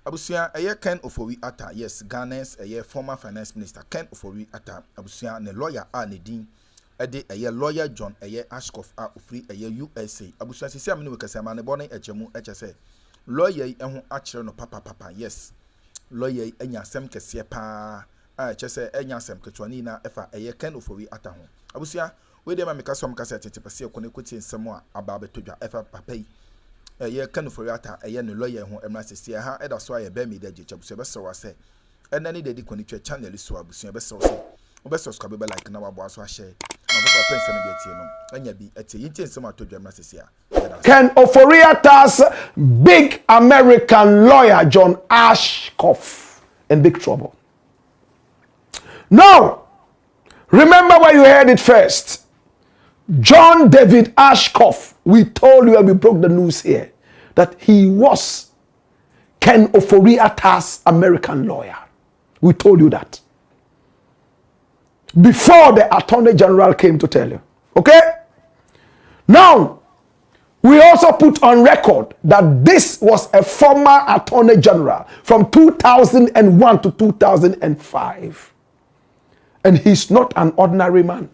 Abusia Ken Ofori Atta, yes, Ghana's former finance minister Ken Ofori Atta, Abusia ne lawyer ne din ede lawyer John Ashkoff Ofori USA. Abusia sisi amene wekasa ma ne bone echemu echese. Lawyer yi ho akire no papa yes. Lawyer yi anya asem kese pa echese anya asem ketwani na efa Ken Ofori Atta ho. Abusia we dey ma meka som kasa tete pese ekone kwoti nsem a aba betodwa efa papa yi Ken Ofori Atta no lawyer ho emra sisi ha eda so aye be me da jecha buso be so wase enani de di koni twa channel so abuso be so so obe subscribe be like na wabo aso share na bo prince na be tie no anya bi etie yinti nsem atodwa emra sisi Ken Ofori Atta's big American lawyer John Ashkoff in big trouble. Now, remember where you heard it first. John David Ashkoff, we told you when we broke the news here that he was Ken Ofori Atta's American lawyer. We told you that before the Attorney General came to tell you. Okay? Now, we also put on record that this was a former Attorney General from 2001 to 2005. And he's not an ordinary man.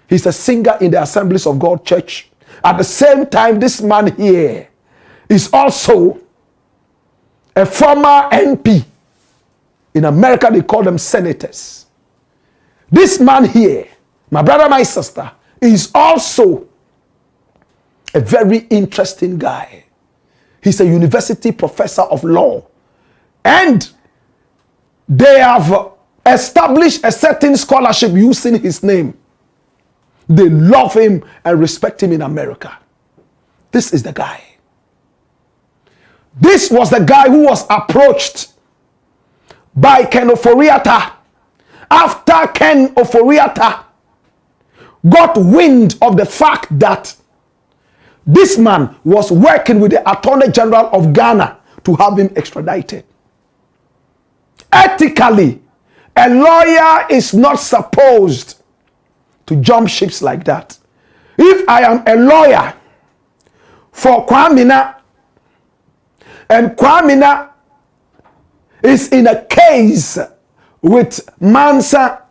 He's a singer in the Assemblies of God Church. At the same time, this man here is also a former MP. In America, they call them senators. This man here, my brother, my sister, is also a very interesting guy. He's a university professor of law. And they have established a certain scholarship using his name. They love him and respect him in America. This is the guy. This was the guy who was approached by Ken Ofori Atta after Ken Ofori Atta got wind of the fact that this man was working with the Attorney General of Ghana to have him extradited. Ethically, a lawyer is not supposed to jump ships like that. If I am a lawyer for Kwamina and Kwamina is in a case with Mansa,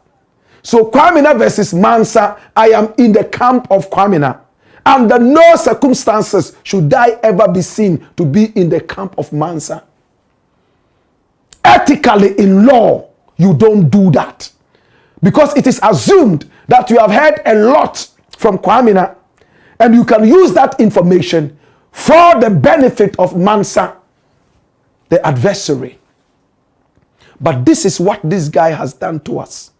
so Kwamina versus Mansa, I am in the camp of Kwamina. Under no circumstances should I ever be seen to be in the camp of Mansa. Ethically in law, you don't do that. Because it is assumed that you have heard a lot from Kwamina and you can use that information for the benefit of Mansa, the adversary. But this is what this guy has done to us.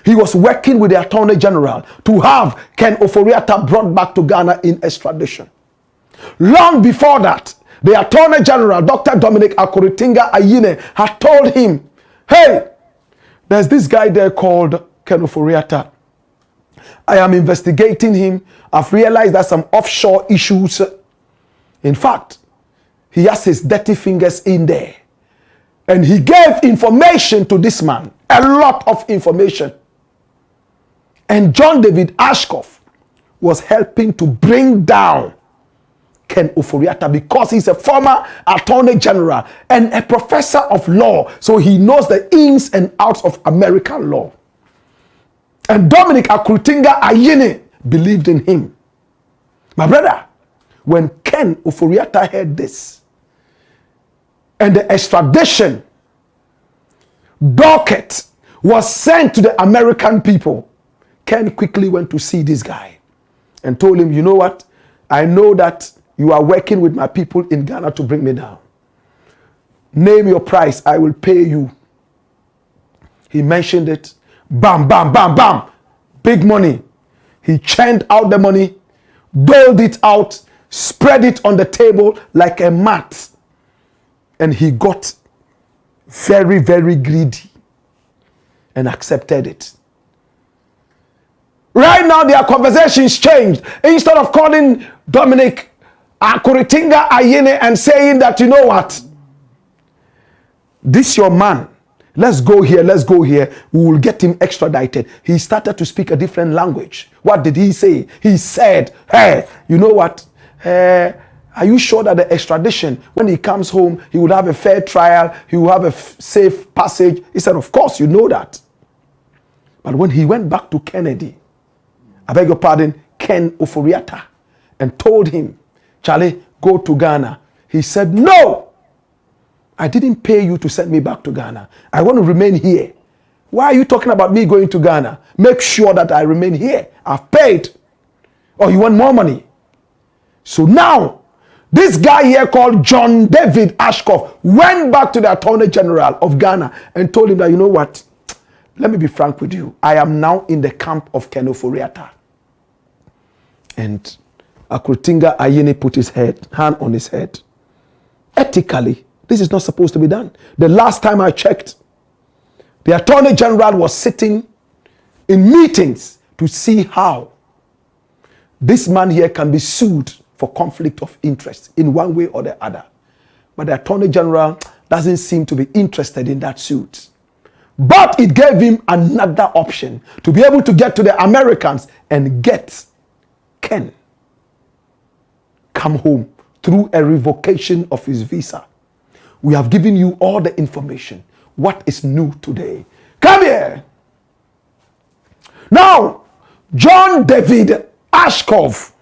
He was working with the Attorney General to have Ken Ofori Atta brought back to Ghana in extradition. Long before that, the Attorney General, Dr. Dominic Ayine, had told him, hey, there's this guy there called Ken Ofori Atta. I am investigating him. I've realized there's some offshore issues. In fact, he has his dirty fingers in there. And he gave information to this man. A lot of information. And John David Ashkoff was helping to bring down Ken Ofori Atta because he's a former Attorney General and a professor of law. So he knows the ins and outs of American law. And Dominic Ayine believed in him. My brother, when Ken Ofori Atta heard this, and the extradition docket was sent to the American people, Ken quickly went to see this guy and told him, you know what? I know that you are working with my people in Ghana to bring me down. Name your price, I will pay you. He mentioned it. Bam, bam, bam, bam. Big money. He churned out the money, doled it out, spread it on the table like a mat. And he got very, very greedy and accepted it. Right now, their conversations changed. Instead of calling Dominic Ayine and saying that, you know what? This your man. Let's go here, let's go here. We will get him extradited. He started to speak a different language. What did he say? He said, hey, you know what? Are you sure that the extradition, when he comes home, he would have a fair trial, he will have a safe passage? He said, of course, you know that. But when he went back to Kennedy, I beg your pardon, Ken Ofori Atta, and told him, Charlie, go to Ghana. He said, no, I didn't pay you to send me back to Ghana. I want to remain here. Why are you talking about me going to Ghana? Make sure that I remain here. I've paid. Or you want more money? So now, this guy here called John David Ashkoff went back to the Attorney General of Ghana and told him that, you know what? Let me be frank with you. I am now in the camp of Ken Ofori Atta. And Akrotinga Ayini put his hand on his head. Ethically, this is not supposed to be done. The last time I checked, the Attorney General was sitting in meetings to see how this man here can be sued for conflict of interest in one way or the other. But the Attorney General doesn't seem to be interested in that suit. But it gave him another option to be able to get to the Americans and get Ken come home through a revocation of his visa. We have given you all the information. What is new today? Come here. Now, John David Ashkoff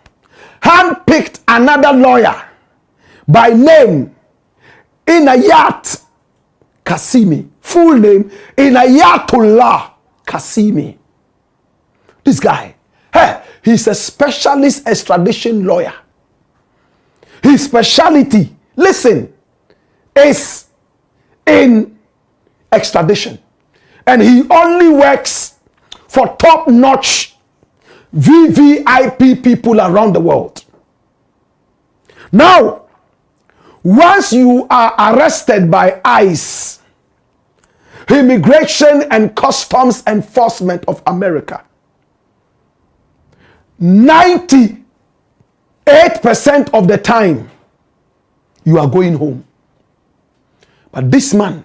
handpicked another lawyer by name Inayat Kasimi. Full name Inayatullah Kasimi. This guy, hey, he's a specialist extradition lawyer. His specialty, listen, is in extradition. And he only works for top-notch VVIP people around the world. Now, once you are arrested by ICE, Immigration and Customs Enforcement of America, 98% of the time, you are going home. But this man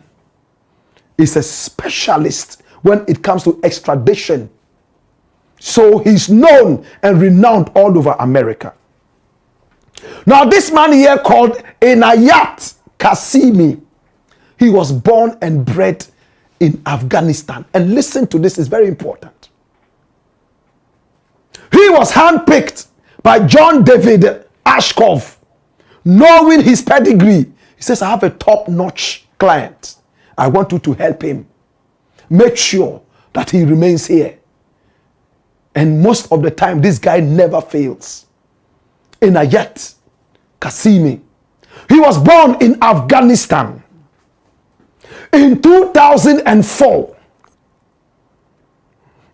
is a specialist when it comes to extradition. So he's known and renowned all over America. Now this man here called Inayat Kasimi, he was born and bred in Afghanistan. And listen to this, it's very important. He was handpicked by John David Ashkoff, knowing his pedigree. He says, I have a top-notch client. I want you to help him. Make sure that he remains here. And most of the time, this guy never fails. Inayat Kasimi. He was born in Afghanistan. In 2004,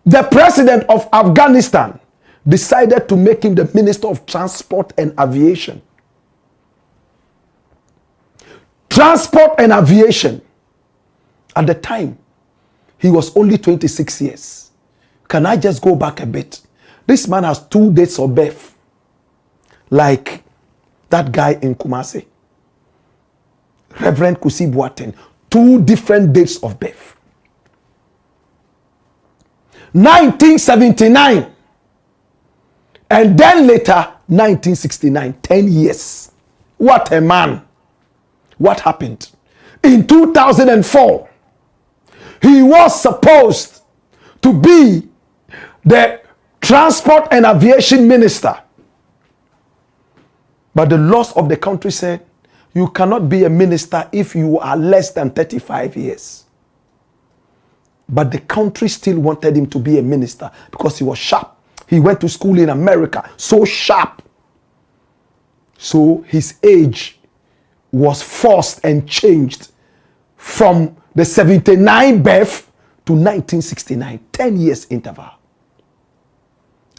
the president of Afghanistan decided to make him the Minister of Transport and Aviation. Transport and Aviation. At the time, he was only 26 years. Can I just go back a bit? This man has 2 dates of birth. Like that guy in Kumasi. Reverend Kusi Boateng. 2 different dates of birth. 1979. And then later, 1969. 10 years. What a man. What happened? In 2004, he was supposed to be the Transport and Aviation Minister. But the laws of the country said, you cannot be a minister if you are less than 35 years. But the country still wanted him to be a minister because he was sharp. He went to school in America, so sharp. So his age was forced and changed from the 79 birth to 1969, 10 years interval.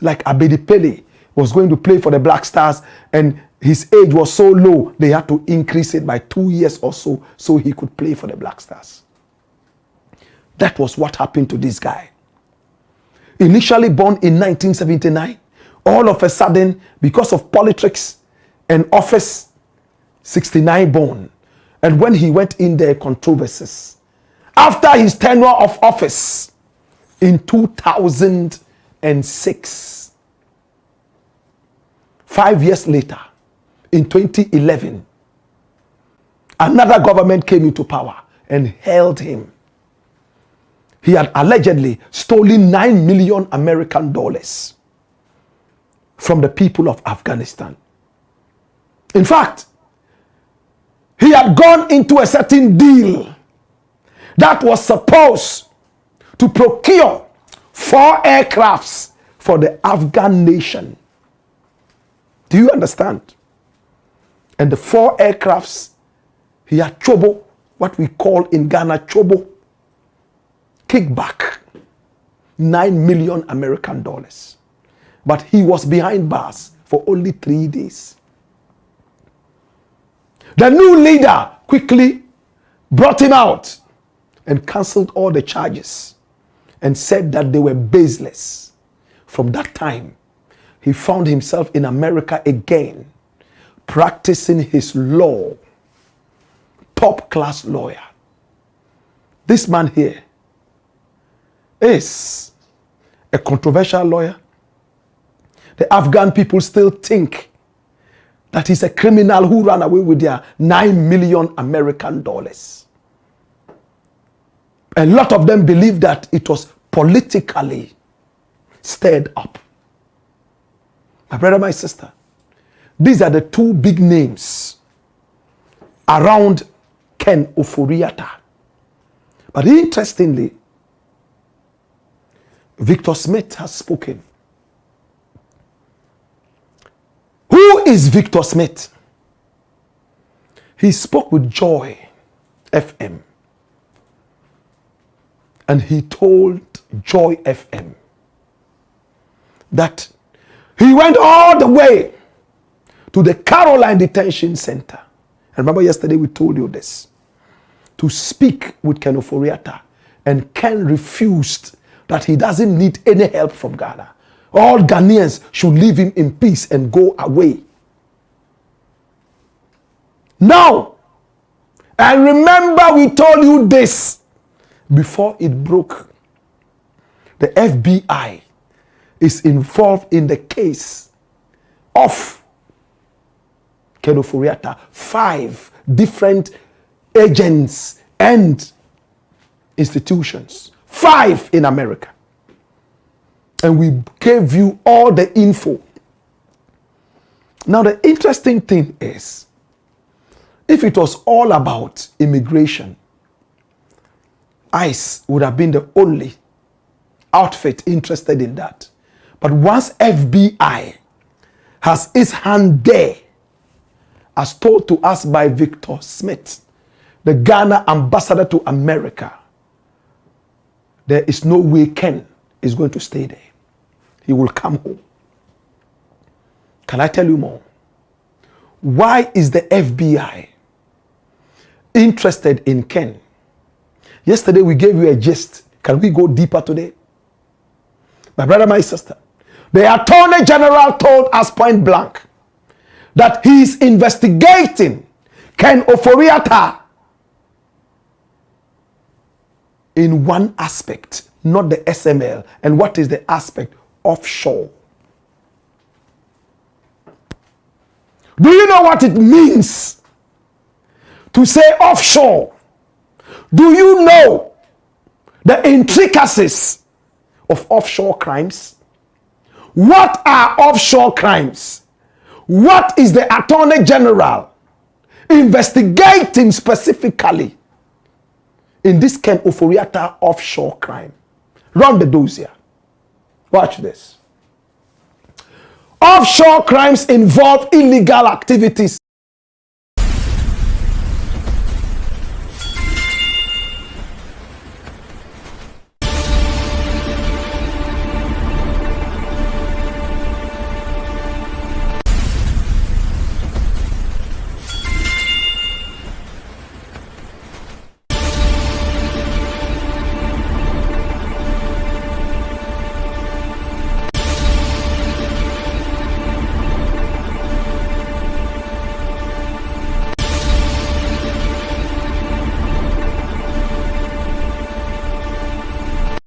Like Abedi Pele was going to play for the Black Stars and his age was so low, they had to increase it by 2 years or so he could play for the Black Stars. That was what happened to this guy. Initially born in 1979, all of a sudden, because of politics and office, 69 born. And when he went in there, controversies. After his tenure of office in 2006, 5 years later, in 2011, another government came into power and held him. He had allegedly stolen $9 million American dollars from the people of Afghanistan. In fact, he had gone into a certain deal that was supposed to procure 4 aircrafts for the Afghan nation. Do you understand? And the 4 aircrafts, he had chobo, what we call in Ghana chobo, kickback, $9 million American dollars. But he was behind bars for only 3 days. The new leader quickly brought him out and cancelled all the charges and said that they were baseless. From that time, he found himself in America again, practicing his law. Top class lawyer. This man here is a controversial lawyer. The Afghan people still think that he's a criminal who ran away with their $9 million American dollars. A lot of them believe that it was politically stirred up. My brother, my sister, these are the 2 big names around Ken Ofori Atta. But interestingly, Victor Smith has spoken. Who is Victor Smith? He spoke with Joy FM. And he told Joy FM that he went all the way to the Caroline Detention Center. And remember yesterday we told you this. To speak with Ken Ofori Atta. And Ken refused that he doesn't need any help from Ghana. All Ghanaians should leave him in peace and go away. Now, and remember we told you this before it broke. The FBI is involved in the case of Ken Ofori Atta. 5 different agents and institutions. 5 in America. And we gave you all the info. Now the interesting thing is, if it was all about immigration, ICE would have been the only outfit interested in that. But once FBI has its hand there, as told to us by Victor Smith, the Ghana ambassador to America, there is no way Ken is going to stay there. He will come home. Can I tell you more? Why is the FBI interested in Ken? Yesterday we gave you a gist. Can we go deeper today? My brother, my sister, the Attorney General told us point blank that he is investigating Ken Ofori Atta in one aspect, not the SML. And what is the aspect? Offshore. Do you know what it means to say offshore? Do you know the intricacies of offshore crimes? What are offshore crimes? What is the Attorney General investigating specifically in this Ken Ofori Atta offshore crime? Run the dossier. Watch this. Offshore crimes involve illegal activities